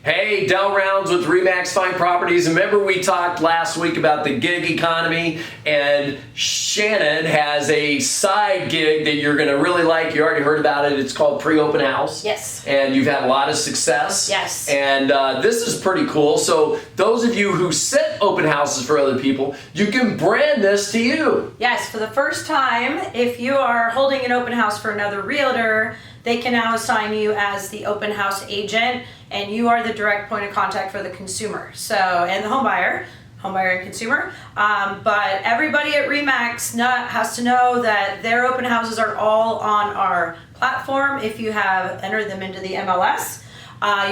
Hey, Del Rounds with Remax Fine Properties. Remember we talked last week about the gig economy, and Shannon has a side gig that you're going to really like. You already heard about it. It's called Pre-Open House. Yes. And you've had a lot of success. Yes. And this is pretty cool. So those of you who set open houses for other people, you can brand this to you. Yes, for the first time, if you are holding an open house for another realtor, they can now assign you as the open house agent, and you are the direct point of contact for the consumer. So, and the home buyer and consumer. But everybody at Remax has to know that their open houses are all on our platform if you have entered them into the MLS.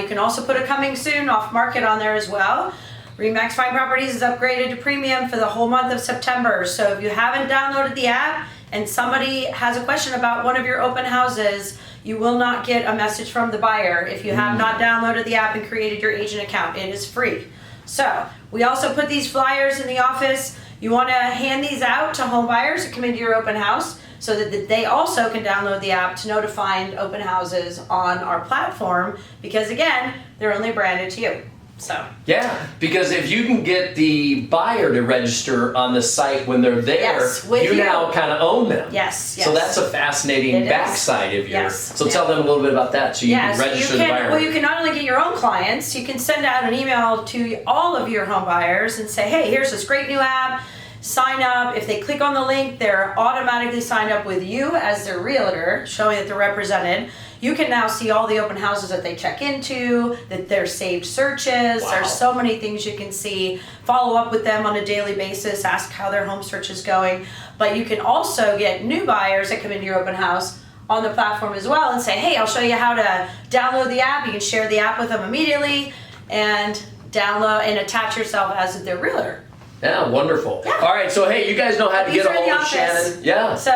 You can also put a coming soon off market on there as well. Remax Fine Properties is upgraded to premium for the whole month of September. So if you haven't downloaded the app and somebody has a question about one of your open houses, you will not get a message from the buyer if you have not downloaded the app and created your agent account. It is free. So we also put these flyers in the office. You want to hand these out to home buyers who come into your open house so that they also can download the app to know to find open houses on our platform, because again, they're only branded to you. So yeah, because if you can get the buyer to register on the site when they're there, yes, you now kind of own them. Yes, yes. So that's a fascinating backside of yours. Yes. So tell them a little bit about that so you can register the buyer. Well, you can not only get your own clients, you can send out an email to all of your home buyers and say, hey, here's this great new app. Sign up. If they click on the link, they're automatically signed up with you as their realtor, showing that they're represented. You can now see all the open houses that they check into, that they're saved searches. Wow. There's so many things you can see. Follow up with them on a daily basis, ask how their home search is going. But you can also get new buyers that come into your open house on the platform as well and say, hey, I'll show you how to download the app. You can share the app with them immediately and download and attach yourself as their realtor. Yeah, wonderful. Yeah. All right, so hey, you guys know how to These get a are in hold the of office. Shannon. Yeah. So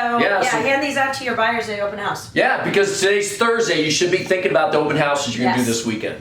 hand these out to your buyers at the open house. Yeah, because today's Thursday, you should be thinking about the open houses you're going to do Yes. this weekend.